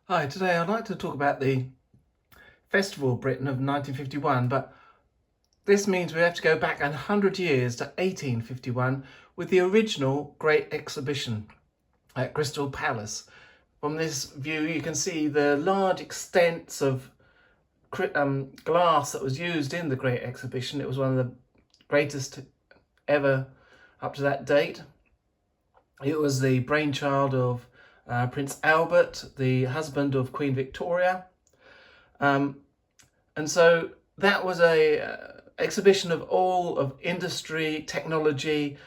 Hi, today I'd like to talk about the Festival of Britain of 1951, but this means we have to go back 100 years to 1851 with the original Great Exhibition at Crystal Palace. From this view, you can see the large extents of glass that was used in the Great Exhibition. It was one of the greatest ever up to that date. It was the brainchild of Prince Albert, the husband of Queen Victoria. And so that was a exhibition of all of industry, technology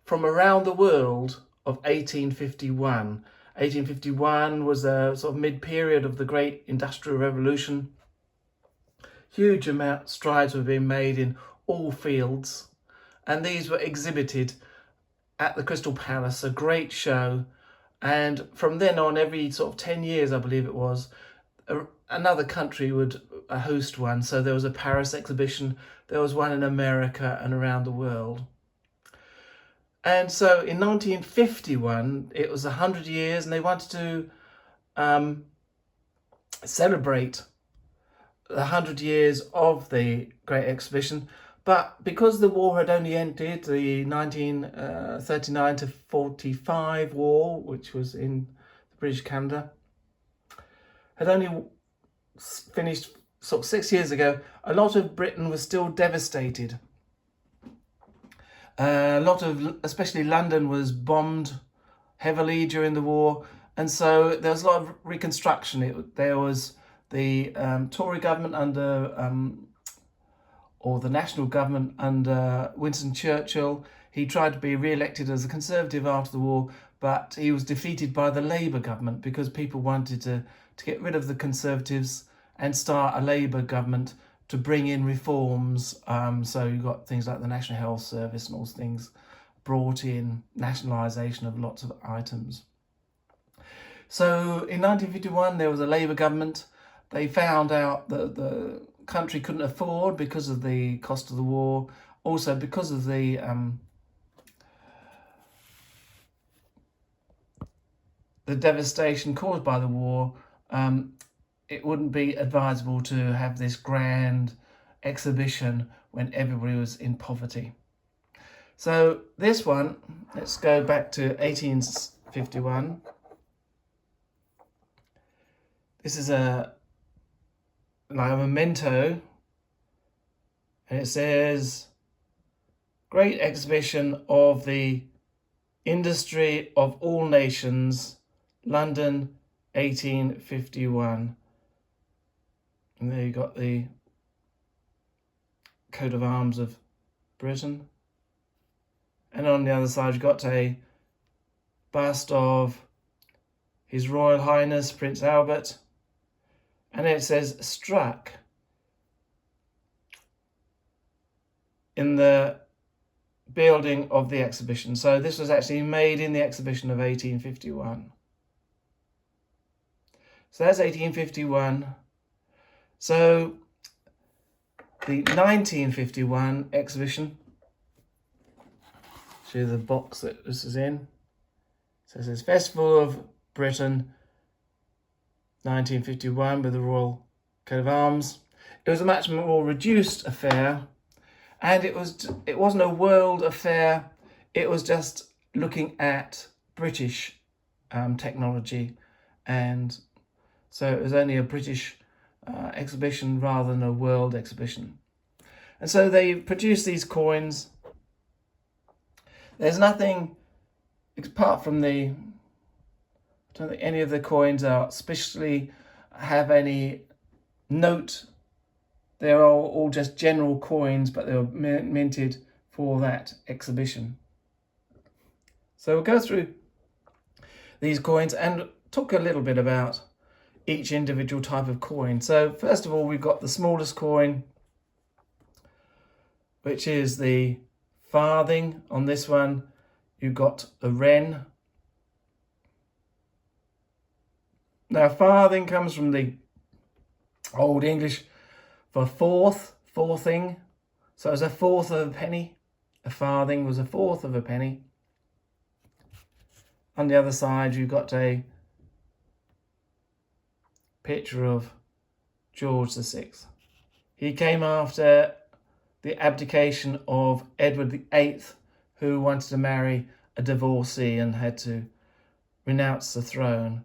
from around the world of 1851. 1851 was a sort of mid-period of the Great Industrial Revolution. Huge amount strides were being made in all fields, and these were exhibited at the Crystal Palace, a great show. And from then on, every sort of 10 years, I believe it was, another country would host one. So there was a Paris exhibition, there was one in America and around the world. And so in 1951, it was 100 years, and they wanted to celebrate the 100 years of the Great Exhibition. But because the war had only ended, the 1939 to 45 war, which was in the British Canada, had only finished sort of 6 years ago, a lot of Britain was still devastated. A lot of, especially London, was bombed heavily during the war, and so there was a lot of reconstruction. There was the Tory government or the national government under Winston Churchill. He tried to be re-elected as a Conservative after the war, but he was defeated by the Labour government because people wanted to get rid of the Conservatives and start a Labour government to bring in reforms. So you got things like the National Health Service and all those things brought in, nationalisation of lots of items. So in 1951, there was a Labour government. They found out that the country couldn't afford, because of the cost of the war, also because of the devastation caused by the war, it wouldn't be advisable to have this grand exhibition when everybody was in poverty. So this one, let's go back to 1851. This is like a memento, and it says Great Exhibition of the Industry of All Nations, London, 1851. And there you got the coat of arms of Britain. And on the other side, you've got a bust of His Royal Highness Prince Albert. And it says struck in the building of the exhibition. So this was actually made in the exhibition of 1851. So that's 1851. So the 1951 exhibition, show you the box that this is in. So it says Festival of Britain 1951 with the Royal Coat of Arms. It was a much more reduced affair, and it wasn't a world affair. It was just looking at British technology, and so it was only a British exhibition rather than a world exhibition. And so they produced these coins. There's nothing apart from I don't think any of the coins are especially have any note. They're all just general coins, but they were minted for that exhibition. So we'll go through these coins and talk a little bit about each individual type of coin. So first of all, we've got the smallest coin, which is the farthing. On this one, you've got the wren. Now, farthing comes from the Old English for fourthing. So it's a fourth of a penny. A farthing was a fourth of a penny. On the other side, you've got a picture of George VI. He came after the abdication of Edward VIII, who wanted to marry a divorcee and had to renounce the throne.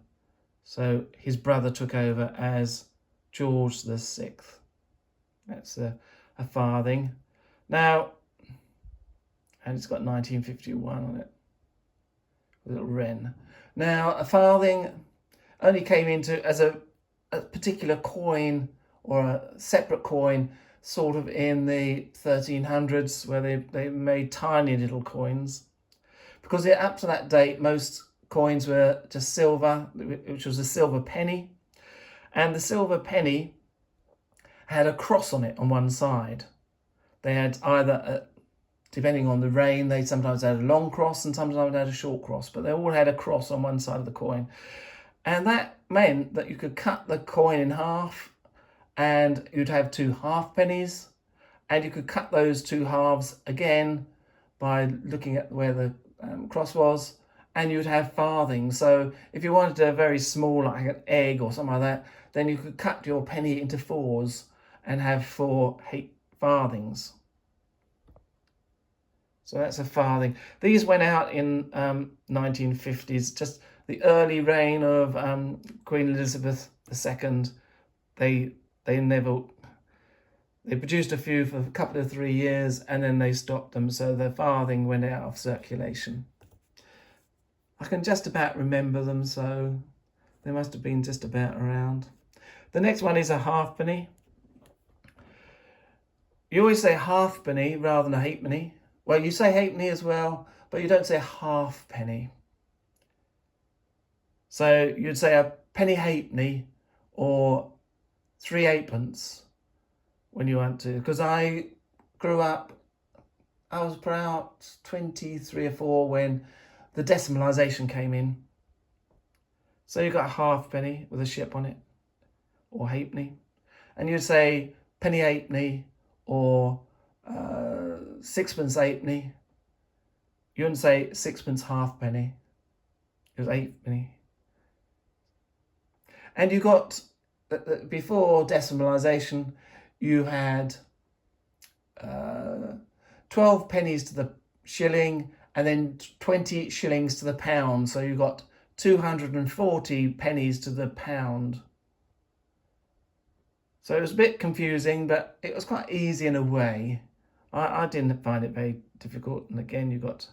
So his brother took over as George VI. That's a farthing. Now, and it's got 1951 on it, a little wren. Now, a farthing only came into as a particular coin or a separate coin sort of in the 1300s, where they made tiny little coins. Because up to that date, most coins were just silver, which was a silver penny. And the silver penny had a cross on it on one side. They had either, depending on the reign, they sometimes had a long cross and sometimes had a short cross, but they all had a cross on one side of the coin. And that meant that you could cut the coin in half and you'd have two half pennies, and you could cut those two halves again by looking at where the cross was, and you'd have farthings. So if you wanted a very small, like an egg or something like that, then you could cut your penny into fours and have 4 farthings. So that's a farthing. These went out in 1950s, just the early reign of Queen Elizabeth II. They produced a few for a couple of 3 years and then they stopped them, so the farthing went out of circulation. I can just about remember them, so they must have been just about around. The next one is a halfpenny. You always say halfpenny rather than a halfpenny. Well, you say halfpenny as well, but you don't say halfpenny. So you'd say a penny halfpenny or 3 halfpence when you want to. Because I grew up, I was about 23 or 4 when the decimalisation came in. So you got a halfpenny with a ship on it, or halfpenny. And you'd say penny halfpenny or 6pence halfpenny. You wouldn't say 6pence halfpenny. It was halfpenny. And you got, before decimalisation, you had 12 pennies to the shilling and then 20 shillings to the pound. So you got 240 pennies to the pound. So it was a bit confusing, but it was quite easy in a way. I didn't find it very difficult. And again, you got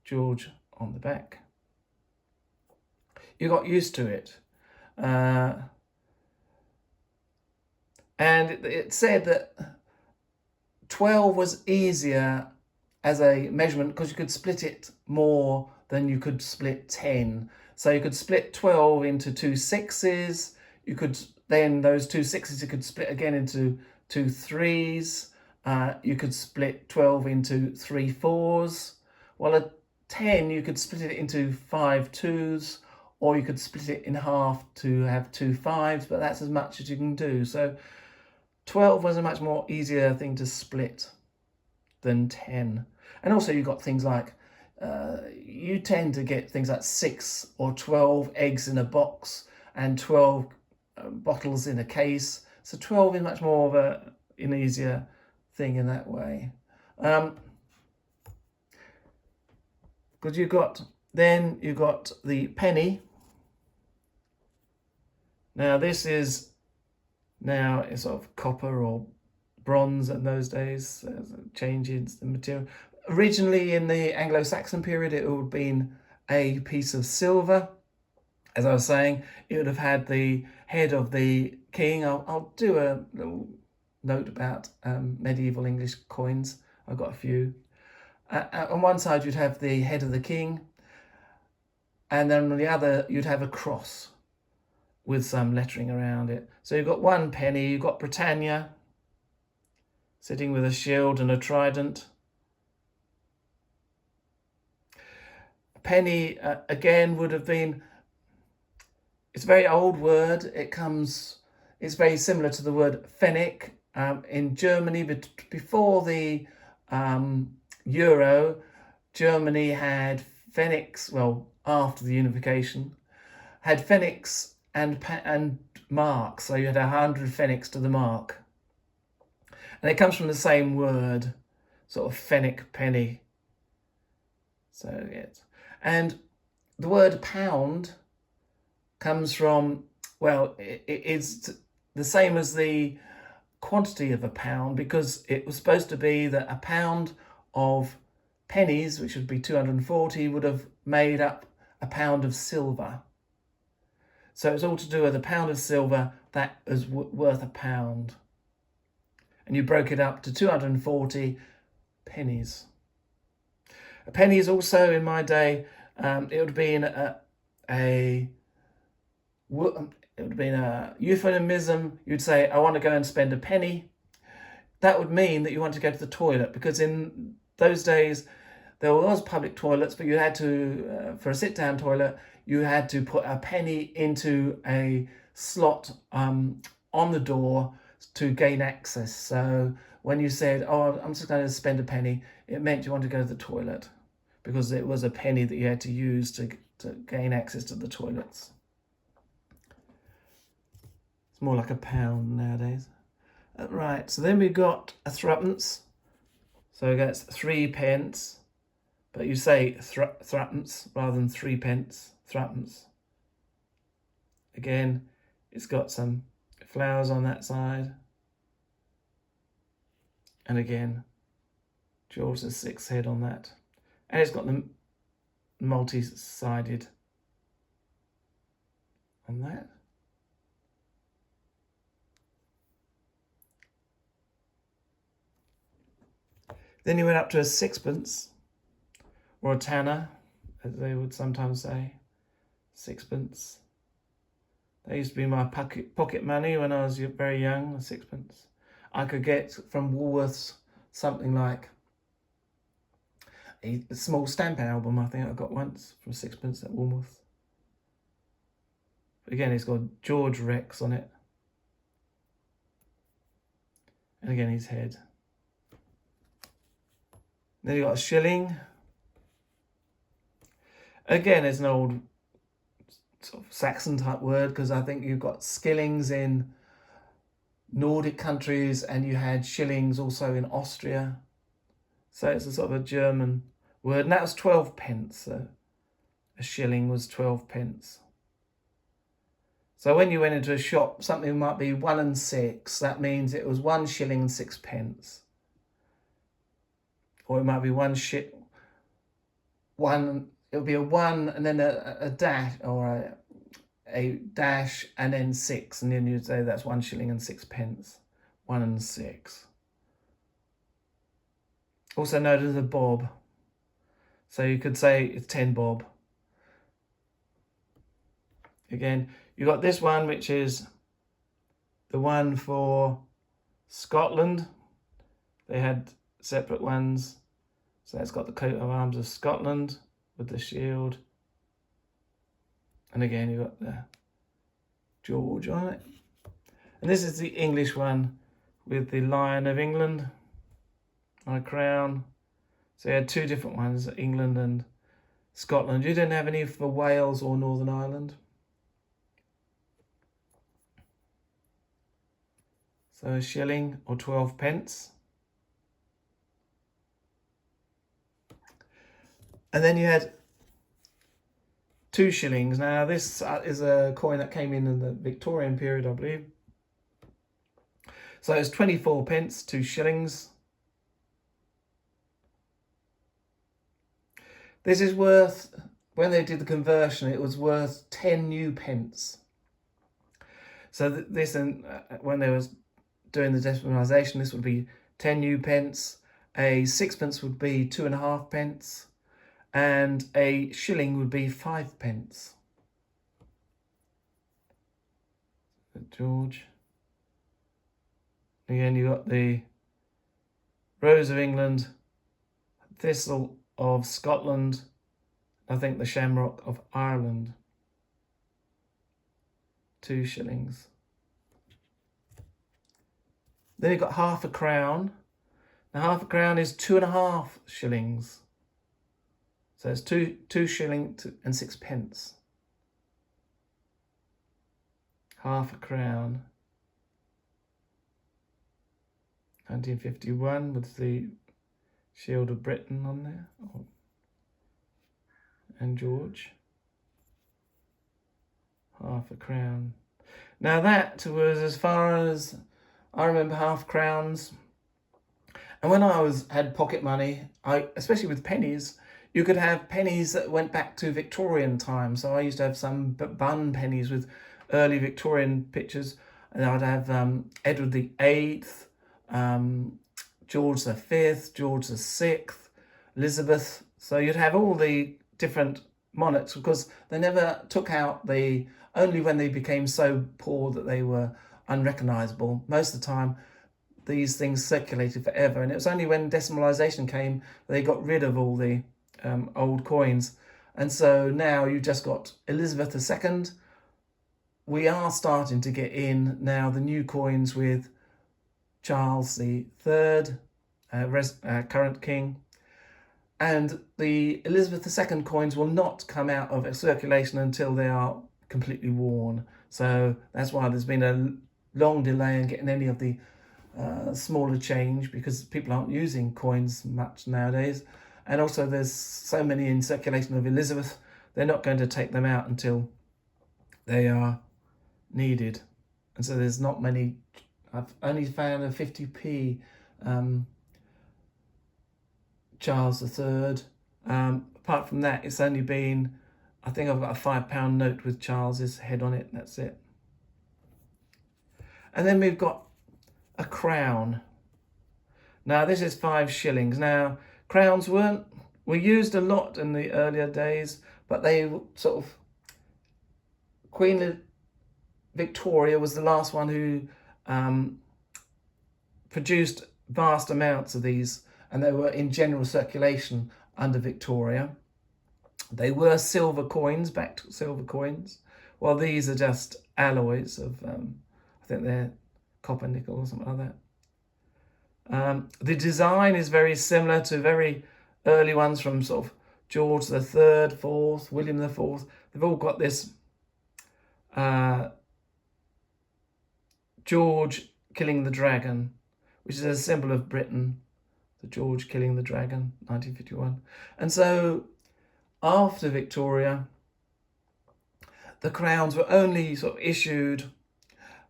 George on the back. You got used to it. And it said that 12 was easier as a measurement because you could split it more than you could split 10. So you could split 12 into 2 6s. You could then, those 2 6s you could split again into 2 3s. You could split 12 into 3 4s. Well, a 10 you could split it into 5 2s, or you could split it in half to have 2 5s, but that's as much as you can do. So 12 was a much more easier thing to split than 10. And also you got things like, you tend to get things like 6 or 12 eggs in a box and 12 bottles in a case. So 12 is much more of an easier thing in that way. Because you got the penny. Now this is it's sort of copper or bronze in those days, changes the material. Originally in the Anglo-Saxon period, it would have been a piece of silver. As I was saying, it would have had the head of the king. I'll do a little note about medieval English coins. I've got a few. On one side, you'd have the head of the king, and then on the other, you'd have a cross with some lettering around it. So you've got 1 penny, you've got Britannia, sitting with a shield and a trident. A penny, again, would have been, it's a very old word. It's very similar to the word Pfennig. In Germany, but before the euro, Germany had Pfennigs, well, after the unification, had Pfennigs and mark. So you had 100 pfennigs to the mark. And it comes from the same word, sort of pfennig, penny. So yes. And the word pound comes from, well, it's the same as the quantity of a pound, because it was supposed to be that a pound of pennies, which would be 240, would have made up a pound of silver. So it's all to do with a pound of silver that is worth a pound. And you broke it up to 240 pennies. A penny is also, in my day, it would be a euphemism. You'd say, I want to go and spend a penny. That would mean that you want to go to the toilet, because in those days there was public toilets, but you had to, for a sit-down toilet, you had to put a penny into a slot on the door to gain access. So when you said, oh, I'm just going to spend a penny, it meant you wanted to go to the toilet, because it was a penny that you had to use to gain access to the toilets. It's more like a pound nowadays. Right, so then we've got a threepence. So that's 3 pence. But you say threepence rather than 3 pence. Threepence. Again, it's got some flowers on that side. And again, George VI's head on that. And it's got the multi-sided on that. Then you went up to a sixpence, or a tanner, as they would sometimes say. Sixpence. That used to be my pocket money when I was very young, a sixpence. I could get from Woolworths something like a small stamp album, I think I got once, from sixpence at Woolworths. Again, it's got George Rex on it. And again, his head. Then you've got a shilling. Again, it's an old sort of Saxon type word, because I think you've got skillings in Nordic countries and you had shillings also in Austria. So it's a sort of a German word. And that was 12 pence. So a shilling was 12 pence. So when you went into a shop, something might be 1 and 6. That means it was 1 shilling and 6 pence. Or it might be one, it would be a 1 and then a dash, or a dash and then 6. And then you'd say that's 1 shilling and 6 pence. 1 and 6. Also known as a bob. So you could say it's 10 bob. Again, you got this one, which is the one for Scotland. They had separate ones. So it's got the coat of arms of Scotland with the shield. And again, you've got the George on it. And this is the English one with the Lion of England on a crown. So you had 2 different ones, England and Scotland. You didn't have any for Wales or Northern Ireland. So a shilling or 12 pence. And then you had 2 shillings. Now this is a coin that came in the Victorian period, I believe. So it's 24 pence, 2 shillings. This is worth, when they did the conversion, it was worth 10 new pence. So this, and when they was doing the decimalisation, this would be 10 new pence. A sixpence would be 2.5 pence. And a shilling would be 5 pence. George. Again, you got the Rose of England, Thistle of Scotland, I think the Shamrock of Ireland. 2 shillings. Then you've got half a crown. Now half a crown is 2.5 shillings. So it's 2 shilling and 6 pence. half a crown. 1951 with the Shield of Britain on there. And George. Half a crown. Now that was as far as I remember half crowns. And when I had pocket money, especially with pennies, you could have pennies that went back to Victorian times. So I used to have some bun pennies with early Victorian pictures, and I'd have Edward the Eighth, George the Fifth, George the Sixth, Elizabeth. So you'd have all the different monarchs, because they never took out only when they became so poor that they were unrecognisable. Most of the time, these things circulated forever, and it was only when decimalisation came they got rid of all the old coins. And so now you just got Elizabeth II. We are starting to get in now the new coins with Charles III, current king. And the Elizabeth II coins will not come out of circulation until they are completely worn. So that's why there's been a long delay in getting any of the smaller change, because people aren't using coins much nowadays. And also there's so many in circulation of Elizabeth, they're not going to take them out until they are needed. And so there's not many. I've only found a 50p Charles III. Apart from that, it's only been, I think I've got a £5 note with Charles's head on it, that's it. And then we've got a crown. Now this is 5 shillings. Now crowns were used a lot in the earlier days, but they sort of, Queen Victoria was the last one who produced vast amounts of these, and they were in general circulation under Victoria. They were silver coins, backed silver coins, while these are just alloys of, I think they're copper, nickel or something like that. The design is very similar to very early ones from sort of George the Third, Fourth, William the Fourth. They've all got this George killing the dragon, which is a symbol of Britain. The George killing the dragon, 1951. And so after Victoria, the crowns were only sort of issued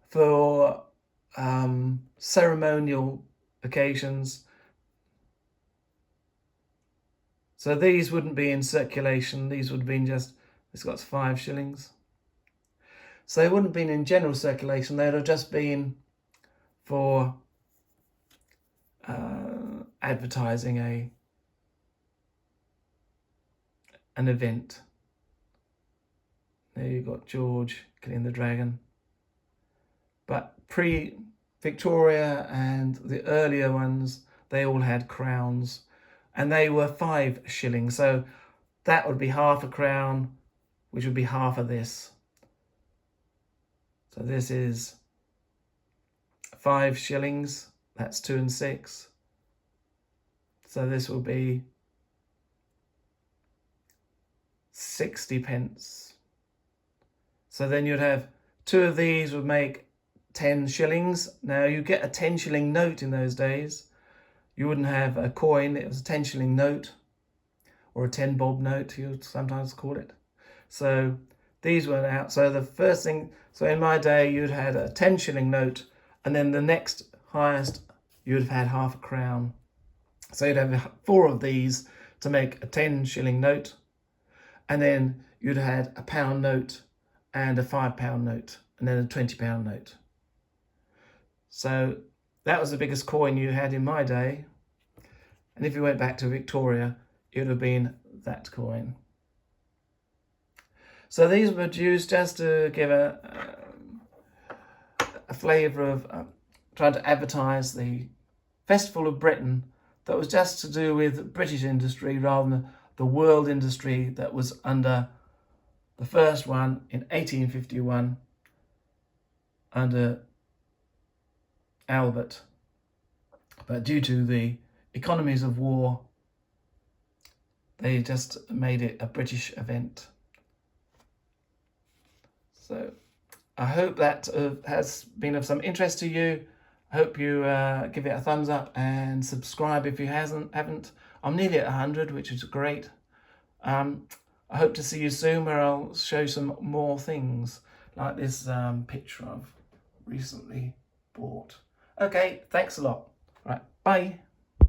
for ceremonial occasions. So these wouldn't be in circulation. These would have been just, this got 5 shillings. So they wouldn't have been in general circulation. They'd have just been for advertising an event. There you've got George killing the dragon. But pre-Victoria and the earlier ones, they all had crowns, and they were 5 shillings. So that would be half a crown, which would be half of this. So this is 5 shillings. That's 2 and 6. So this will be 60 pence. So then you'd have 2 of these would make 10 shillings. Now you get a 10 shilling note in those days. You wouldn't have a coin, it was a 10 shilling note, or a 10 bob note, you would sometimes call it. So these went out. So the first thing, so in my day, you'd had a 10 shilling note, and then the next highest, you'd have had half a crown. So you'd have 4 of these to make a 10 shilling note, and then you'd have had a £1 note and a £5 note, and then a £20 note. So that was the biggest coin you had in my day. And if you went back to Victoria, it would have been that coin. So these were used just to give a flavour of trying to advertise the Festival of Britain that was just to do with British industry rather than the world industry that was under the first one in 1851 under Albert. But due to the economies of war, they just made it a British event. So I hope that has been of some interest to you. I hope you give it a thumbs up and subscribe if you haven't. I'm nearly at 100, which is great. I hope to see you soon, where I'll show some more things like this picture I've recently bought. Okay, thanks a lot. Right, bye.